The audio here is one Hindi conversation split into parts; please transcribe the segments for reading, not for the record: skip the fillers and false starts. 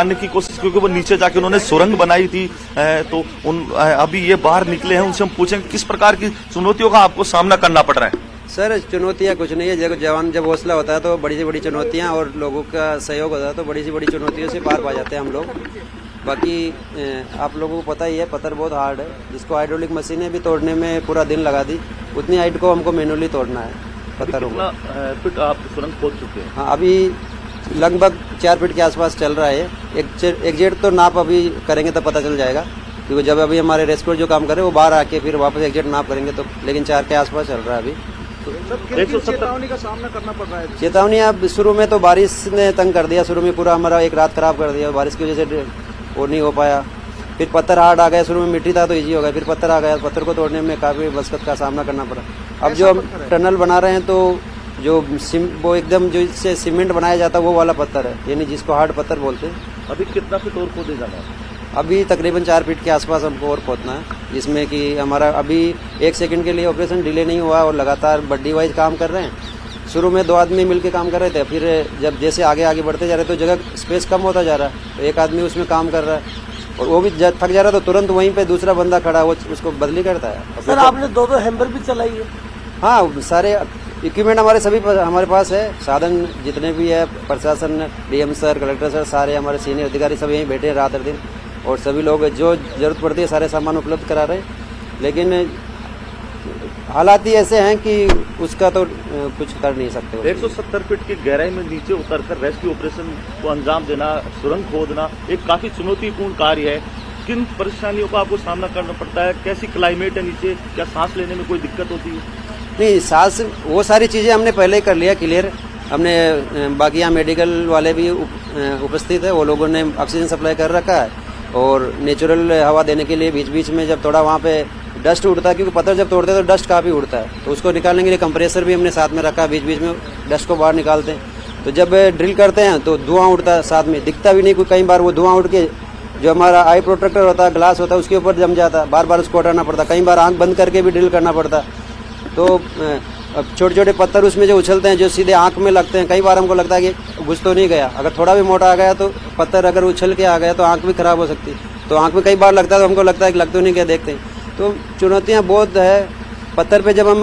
निकालने की कोशिश, क्योंकि वो नीचे जाके उन्होंने सुरंग बनाई थी। तो अभी ये बाहर निकले हैं, उनसे हम पूछेंगे किस प्रकार की चुनौतियों का आपको सामना करना पड़ रहा है। सर चुनौतियाँ कुछ नहीं है, जब जवान जब हौसला होता है तो बड़ी से बड़ी चुनौतियाँ और लोगों का सहयोग होता है तो बड़ी से बड़ी चुनौतियों से पार पा जाते हैं हम लोग। बाकी आप लोगों को पता ही है पत्थर बहुत हार्ड है, जिसको हाइड्रोलिक मशीनें भी तोड़ने में पूरा दिन लगा दी, उतनी हाइट को हमको मैनुअली तोड़ना है पत्थरों को। फिट आप सुरंग खोद चुके हैं? हाँ, अभी लगभग 4 फीट के आसपास चल रहा है। एग्जैक्ट तो नाप अभी करेंगे तो पता चल जाएगा, क्योंकि जब अभी हमारे रेस्क्यू जो काम कर रहे हैं वो बाहर आके फिर वापस एग्जैक्ट नाप करेंगे तो, लेकिन 4 के आसपास चल रहा है अभी। चेतावनी का सामना करना पड़ रहा है? चेतावनी अब शुरू में तो बारिश ने तंग कर दिया, शुरू में पूरा हमारा एक रात खराब कर दिया, बारिश की वजह से वो नहीं हो पाया। फिर पत्थर हार्ड आ गया, शुरू में मिट्टी था तो इजी हो गया, फिर पत्थर आ गया, पत्थर को तोड़ने में काफ़ी मशक्कत का सामना करना पड़ा। अब जो हम टनल बना रहे हैं तो जो वो एकदम जो इससे सीमेंट बनाया जाता है वो वाला पत्थर है, यानी जिसको हार्ड पत्थर बोलते हैं। अभी कितना फीट और खोदे जाना है? अभी तकरीबन 4 फीट के आसपास हमको और खोदना है, जिसमें कि हमारा अभी 1 सेकंड के लिए ऑपरेशन डिले नहीं हुआ और लगातार बड्डी वाइज काम कर रहे हैं। शुरू में 2 आदमी मिलकर काम कर रहे थे, फिर जब जैसे आगे आगे बढ़ते जा रहे तो जगह स्पेस कम होता जा रहा है, तो एक आदमी उसमें काम कर रहा है और वो भी थक जा रहा है तो तुरंत वहीं पे दूसरा बंदा खड़ा वो उसको बदली करता है। सर आपने 2 हैम्बर भी चलाई है? हाँ, सारे इक्विपमेंट हमारे सभी हमारे पास है, साधन जितने भी है, प्रशासन, डीएम सर, कलेक्टर सर, सारे हमारे सीनियर अधिकारी सब यहीं बैठे हैं रात दिन, और सभी लोग जो जरूरत पड़ती है सारे सामान उपलब्ध करा रहे हैं। लेकिन हालात ही ऐसे हैं कि उसका तो कुछ कर नहीं सकते। 170 फीट की गहराई में नीचे उतरकर रेस्क्यू ऑपरेशन को अंजाम देना, सुरंग खोदना एक काफी चुनौतीपूर्ण कार्य है। किन परेशानियों का आपको सामना करना पड़ता है? कैसी क्लाइमेट है नीचे? क्या सांस लेने में कोई दिक्कत होती है? नहीं, सांस वो सारी चीजें हमने पहले ही कर लिया क्लियर। हमने बाकी यहाँ मेडिकल वाले भी उपस्थित है, वो लोगों ने ऑक्सीजन सप्लाई कर रखा है और नेचुरल हवा देने के लिए बीच बीच में जब थोड़ा वहाँ पे डस्ट उड़ता है, क्योंकि पत्थर जब तोड़ते हैं तो डस्ट काफ़ी उड़ता है, तो उसको निकालने के लिए कंप्रेसर भी हमने साथ में रखा है, बीच बीच में डस्ट को बाहर निकालते हैं। तो जब ड्रिल करते हैं तो धुआं उड़ता है, साथ में दिखता भी नहीं, कोई कई बार वो धुआं उड़ के जो हमारा आई प्रोटेक्टर होता है, ग्लास होता है, उसके ऊपर जम जाता है, बार बार उसको हटाना पड़ता है, कई बार आँख बंद करके भी ड्रिल करना पड़ता है। तो अब छोटे छोटे पत्थर उसमें जो उछलते हैं, जो सीधे आँख में लगते हैं, कई बार हमको लगता है कि घुस तो नहीं गया, अगर थोड़ा भी मोटा आ गया तो पत्थर अगर उछल के आ गया तो आँख भी खराब हो सकती है, तो आँख में कई बार लगता है तो हमको लगता है कि लग तो नहीं गया, देखते हैं। तो चुनौतियाँ बहुत है। पत्थर पे जब हम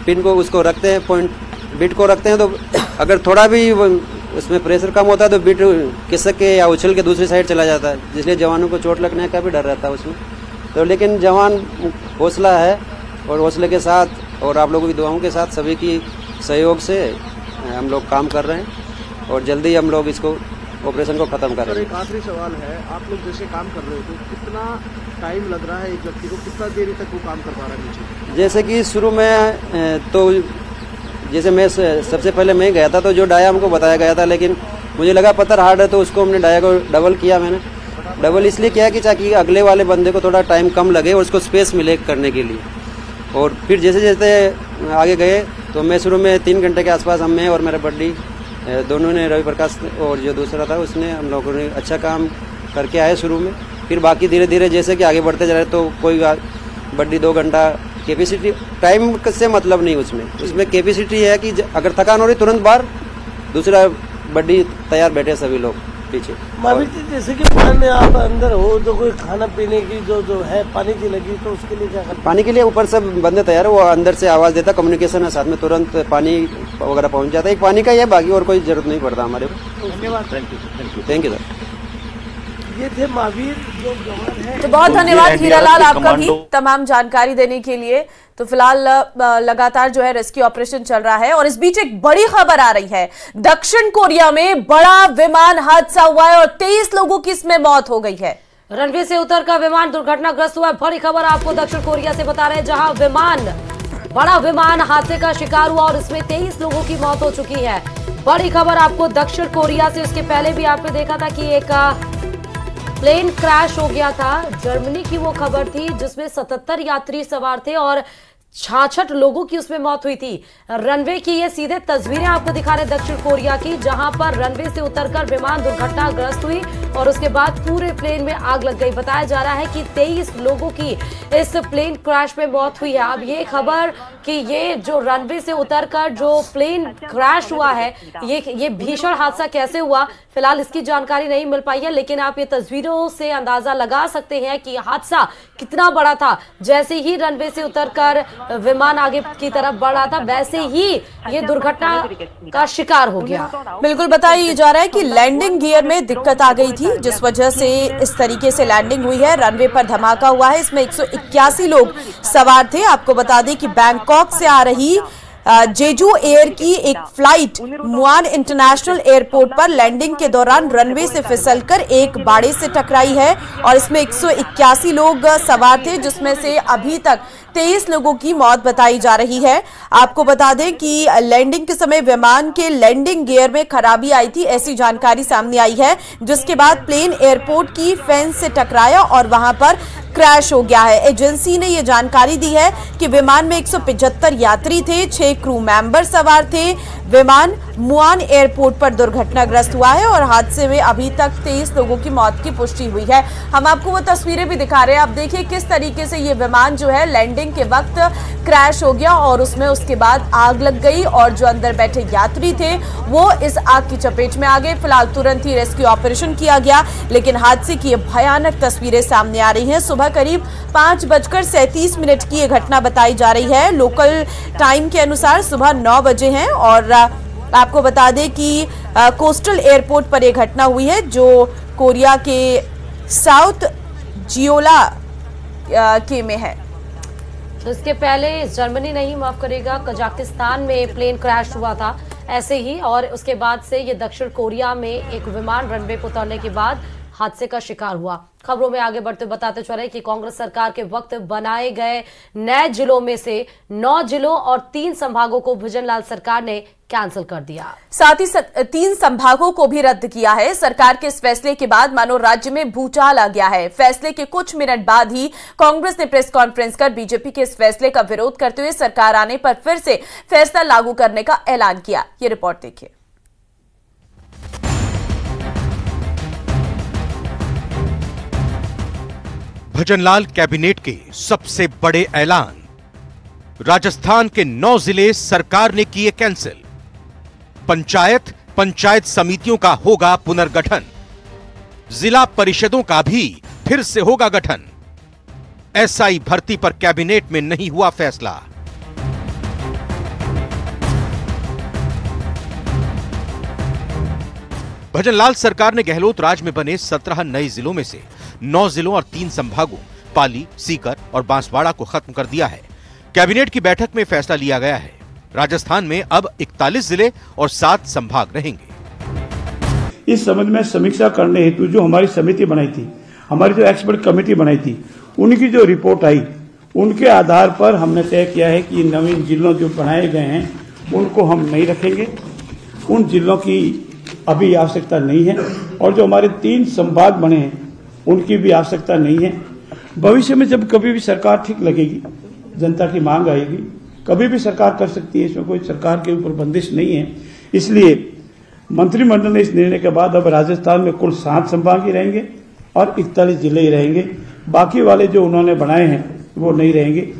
पिन को उसको रखते हैं, पॉइंट बिट को रखते हैं, तो अगर थोड़ा भी उसमें प्रेशर कम होता है तो बिट खिसक के या उछल के दूसरी साइड चला जाता है, जिसलिए जवानों को चोट लगने का भी डर रहता है उसमें। तो लेकिन जवान हौसला है और हौसले के साथ और आप लोगों की दुआओं के साथ सभी की सहयोग से हम लोग काम कर रहे हैं और जल्दी हम लोग इसको ऑपरेशन को खत्म कर रहे हैं। एक आखिरी सवाल है, आप लोग जैसे काम कर रहे हो तो कितना टाइम लग रहा है एक व्यक्ति को, कितना देरी तक वो काम कर पा रहा है नीचे? जैसे कि शुरू में तो जैसे मैं सबसे पहले मैं गया था तो जो डाया हमको बताया गया था, लेकिन मुझे लगा पत्थर हार्ड है तो उसको हमने डाया को डबल किया। मैंने डबल इसलिए किया कि ताकि अगले वाले बंदे को थोड़ा टाइम कम लगे और उसको स्पेस मिले करने के लिए। और फिर जैसे जैसे आगे गए तो मैं शुरू में 3 घंटे के आसपास मैं और मेरा बड्डी दोनों ने, रवि प्रकाश और जो दूसरा था उसने, हम लोगों ने अच्छा काम करके आए शुरू में। फिर बाकी धीरे धीरे जैसे कि आगे बढ़ते जा रहे तो कोई बड्डी 2 घंटा कैपेसिटी, टाइम से मतलब नहीं, उसमें कैपेसिटी है कि अगर थकान हो रही तुरंत बाहर, दूसरा बड्डी तैयार बैठे सभी लोग पीछे। महावीर जी, जैसे कि मान आप अंदर हो तो कोई खाना पीने की जो है पानी की लगी तो उसके लिए क्या करना? पानी के लिए ऊपर से बंदे तैयार है, वो अंदर से आवाज देता, कम्युनिकेशन है साथ में, तुरंत पानी वगैरह पहुंच जाता है। एक पानी का ही है, बाकी और कोई जरूरत नहीं पड़ता हमारे को। धन्यवाद। Thank you sir. ये थे महावीर जो जवान है। तो बहुत धन्यवाद हीरालाल आपका भी तमाम जानकारी देने के लिए। तो फिलहाल लगातार जो है रेस्क्यू ऑपरेशन चल रहा है और इस बीच एक बड़ी खबर आ रही है। दक्षिण कोरिया में बड़ा विमान हादसा हुआ है और 23 लोगों की इसमें मौत हो गई है। रनवे से उतरकर विमान दुर्घटनाग्रस्त हुआ है। बड़ी खबर आपको दक्षिण कोरिया से बता रहे हैं, जहां बड़ा विमान हादसे का शिकार हुआ और इसमें 23 लोगों की मौत हो चुकी है। बड़ी खबर आपको दक्षिण कोरिया से। उसके पहले भी आपने देखा था कि एक प्लेन क्रैश हो गया था, जर्मनी की वो खबर थी जिसमें 77 यात्री सवार थे और 66 लोगों की उसमें मौत हुई थी। रनवे की ये सीधे तस्वीरें आपको दिखा रहे दक्षिण कोरिया की, जहां पर रनवे से उतरकर विमान दुर्घटनाग्रस्त हुई और उसके बाद पूरे प्लेन में आग लग गई। बताया जा रहा है कि 23 लोगों की इस प्लेन क्रैश में मौत हुई है। अब ये खबर कि ये जो रनवे से उतरकर जो प्लेन क्रैश हुआ है, ये भीषण हादसा कैसे हुआ, फिलहाल इसकी जानकारी नहीं मिल पाई है, लेकिन आप ये तस्वीरों से अंदाजा लगा सकते हैं कि हादसा कितना बड़ा था। जैसे ही रनवे से उतरकर विमान आगे की तरफ बढ़ रहा था, वैसे ही ये दुर्घटना का शिकार हो गया। बिल्कुल बताया जा रहा है कि लैंडिंग गियर में दिक्कत आ गई थी, जिस वजह से इस तरीके से लैंडिंग हुई है। रनवे पर धमाका हुआ है, इसमें 181 लोग सवार थे। आपको बता दें कि बैंकॉक से आ रही जेजू एयर की एक फ्लाइट मुआन इंटरनेशनल एयरपोर्ट पर लैंडिंग के दौरान रनवे से फिसलकर एक बाड़े से टकराई है और इसमें 181 लोग सवार थे, जिसमें से अभी तक 23 लोगों की मौत बताई जा रही है। आपको बता दें कि लैंडिंग के समय विमान के लैंडिंग गियर में खराबी आई थी, ऐसी जानकारी सामने आई है, जिसके बाद प्लेन एयरपोर्ट की फेंस से टकराया और वहां पर क्रैश हो गया है। एजेंसी ने यह जानकारी दी है कि विमान में 175 यात्री थे, 6 क्रू मेंबर सवार थे। विमान मुआन एयरपोर्ट पर दुर्घटनाग्रस्त हुआ है और हादसे में अभी तक 23 लोगों की मौत की पुष्टि हुई है। हम आपको वो तस्वीरें भी दिखा रहे हैं। आप देखिए किस तरीके से ये विमान जो है लैंडिंग के वक्त क्रैश हो गया और उसमें उसके बाद आग लग गई और जो अंदर बैठे यात्री थे वो इस आग की चपेट में आ गए। फिलहाल तुरंत ही रेस्क्यू ऑपरेशन किया गया, लेकिन हादसे की भयानक तस्वीरें सामने आ रही हैं। सुबह करीब 5:37 की यह घटना बताई जा रही है। लोकल टाइम के अनुसार सुबह 9 बजे हैं और आपको बता दें कि कोस्टल एयरपोर्ट पर यह घटना हुई है, जो कोरिया के साउथ जियोला के में है। तो इसके पहले जर्मनी नहीं, माफ करेगा, कजाकिस्तान में प्लेन क्रैश हुआ था ऐसे ही, और उसके बाद से ये दक्षिण कोरिया में एक विमान रनवे पर उतरने के बाद हादसे का शिकार हुआ। खबरों में आगे बढ़ते बताते चल रहे कि कांग्रेस सरकार के वक्त बनाए गए नए जिलों में से 9 जिलों और 3 संभागों को भुजनलाल सरकार ने कैंसिल कर दिया। साथ ही 3 संभागों को भी रद्द किया है। सरकार के इस फैसले के बाद मानो राज्य में भूचाल आ गया है। फैसले के कुछ मिनट बाद ही कांग्रेस ने प्रेस कॉन्फ्रेंस कर बीजेपी के इस फैसले का विरोध करते हुए सरकार आने पर फिर से फैसला लागू करने का ऐलान किया। ये रिपोर्ट देखिए। भजनलाल कैबिनेट के सबसे बड़े ऐलान। राजस्थान के 9 जिले सरकार ने किए कैंसिल। पंचायत समितियों का होगा पुनर्गठन। जिला परिषदों का भी फिर से होगा गठन। एसआई भर्ती पर कैबिनेट में नहीं हुआ फैसला। भजनलाल सरकार ने गहलोत राज में बने 17 नए जिलों में से 9 जिलों और 3 संभागों पाली, सीकर और बांसवाड़ा को खत्म कर दिया है। कैबिनेट की बैठक में फैसला लिया गया है। राजस्थान में अब 41 जिले और 7 संभाग रहेंगे। इस संबंध में समीक्षा करने हेतु जो हमारी समिति बनाई थी, हमारी जो एक्सपर्ट कमेटी बनाई थी, उनकी जो रिपोर्ट आई, उनके आधार पर हमने तय किया है कि नवीन जिलों जो बनाए गए हैं उनको हम नहीं रखेंगे। उन जिलों की अभी आवश्यकता नहीं है और जो हमारे 3 संभाग बने हैं उनकी भी आवश्यकता नहीं है। भविष्य में जब कभी भी सरकार ठीक लगेगी, जनता की मांग आएगी, कभी भी सरकार कर सकती है, इसमें कोई सरकार के ऊपर बंदिश नहीं है। इसलिए मंत्रिमंडल ने इस निर्णय के बाद अब राजस्थान में कुल 7 संभाग ही रहेंगे और 41 जिले ही रहेंगे। बाकी वाले जो उन्होंने बनाए हैं वो नहीं रहेंगे।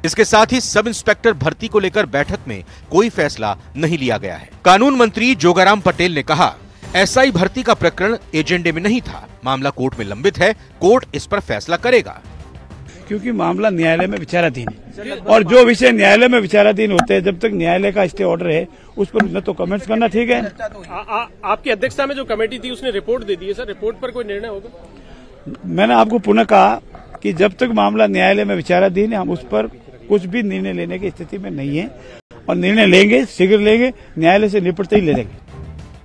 इसके साथ ही सब इंस्पेक्टर भर्ती को लेकर बैठक में कोई फैसला नहीं लिया गया है। कानून मंत्री जोगाराम पटेल ने कहा, एसआई भर्ती का प्रकरण एजेंडे में नहीं था, मामला कोर्ट में लंबित है, कोर्ट इस पर फैसला करेगा। क्योंकि मामला न्यायालय में विचाराधीन है और जो विषय न्यायालय में विचाराधीन होते हैं, जब तक न्यायालय का स्टे ऑर्डर है उस पर न तो कमेंट्स करना ठीक है। आपकी अध्यक्षता में जो कमेटी थी उसने रिपोर्ट दे दी है सर, रिपोर्ट पर कोई निर्णय होगा? मैंने आपको पुनः कहा कि जब तक मामला न्यायालय में विचाराधीन है, हम उस पर कुछ भी निर्णय लेने की स्थिति में नहीं है और निर्णय लेंगे, शीघ्र लेंगे, न्यायालय से निपटते ही ले लेंगे।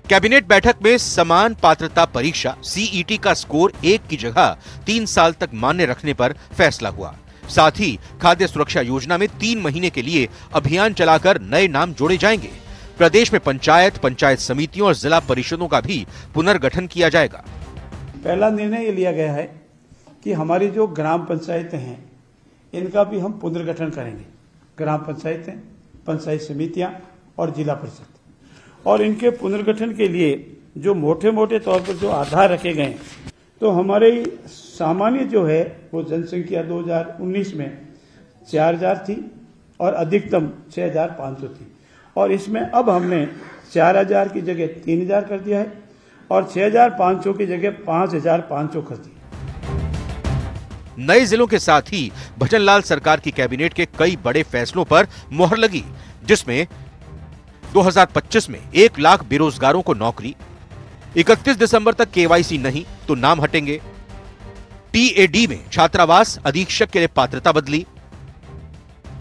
कैबिनेट बैठक में समान पात्रता परीक्षा सीईटी का स्कोर 1 की जगह 3 साल तक मान्य रखने पर फैसला हुआ। साथ ही खाद्य सुरक्षा योजना में 3 महीने के लिए अभियान चलाकर नए नाम जोड़े जाएंगे। प्रदेश में पंचायत समितियों और जिला परिषदों का भी पुनर्गठन किया जाएगा। पहला निर्णय ये लिया गया है कि हमारी जो ग्राम पंचायतें हैं इनका भी हम पुनर्गठन करेंगे। ग्राम पंचायतें, पंचायत समितियां और जिला परिषद, और इनके पुनर्गठन के लिए जो मोटे मोटे तौर पर जो आधार रखे गए हैं, तो हमारे सामान्य जो है वो जनसंख्या 2019 में 4000 थी और अधिकतम 6500 थी, और इसमें अब हमने 4000 की जगह 3000 कर दिया है और 6500 की जगह 5500 कर दिया। नए जिलों के साथ ही भजनलाल सरकार की कैबिनेट के कई बड़े फैसलों पर मुहर लगी, जिसमें 2025 में 1 लाख बेरोजगारों को नौकरी, 31 दिसंबर तक केवाईसी नहीं तो नाम हटेंगे, टीएडी में छात्रावास अधीक्षक के लिए पात्रता बदली,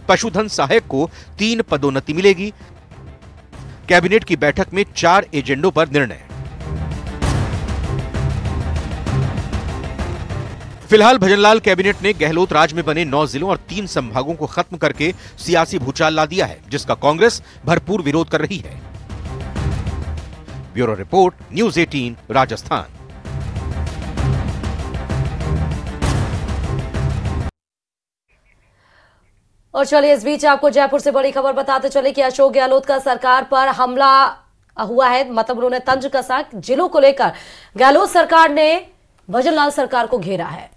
पशुधन सहायक को 3 पदोन्नति मिलेगी। कैबिनेट की बैठक में 4 एजेंडों पर निर्णय। फिलहाल भजनलाल कैबिनेट ने गहलोत राज में बने 9 जिलों और 3 संभागों को खत्म करके सियासी भूचाल ला दिया है, जिसका कांग्रेस भरपूर विरोध कर रही है। Bureau report, news 18 Rajasthan. और चलिए इस बीच आपको जयपुर से बड़ी खबर बताते चले कि अशोक गहलोत का सरकार पर हमला हुआ है, मतलब उन्होंने तंज कसा। जिलों को लेकर गहलोत सरकार ने भजनलाल सरकार को घेरा है।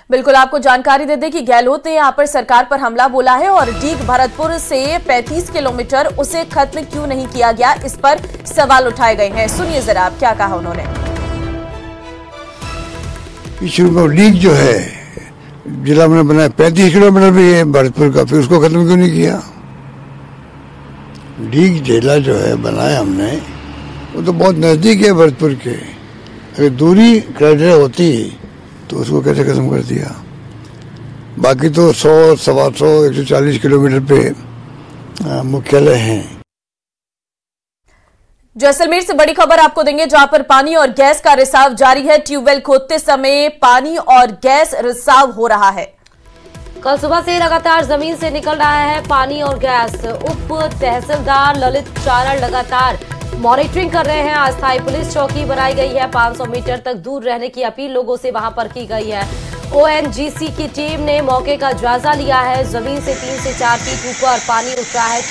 बिल्कुल, आपको जानकारी दे दें कि गहलोत ने यहां पर सरकार पर हमला बोला है और डीग भरतपुर से 35 किलोमीटर उसे खत्म क्यों नहीं किया गया, इस पर सवाल उठाए गए हैं। सुनिए जरा आप क्या कहा उन्होंने। डीग जो है जिला हमने बनाया 35 किलोमीटर भी है भरतपुर का, फिर उसको खत्म क्यों नहीं किया? डीग जिला जो है बनाया हमने, वो तो बहुत नजदीक है भरतपुर के। अगर दूरी क्राइटेरिया होती तो उसको कैसे खत्म कर दिया? बाकी तो 100, 125, 140 किलोमीटर पे मुख्यालय हैं। जैसलमेर से बड़ी खबर आपको देंगे, जहां पर पानी और गैस का रिसाव जारी है। ट्यूबवेल खोदते समय पानी और गैस रिसाव हो रहा है। कल सुबह से लगातार जमीन से निकल रहा है पानी और गैस। उप तहसीलदार ललित चारण लगातार मॉनिटरिंग कर रहे हैं। अस्थायी पुलिस चौकी बनाई गई है। 500 मीटर तक दूर रहने की अपील लोगों से वहां पर की गई है। ओएनजीसी की टीम ने मौके का जायजा लिया है। जमीन से 3 से 4 फीट ऊपर पानी उठ रहा है।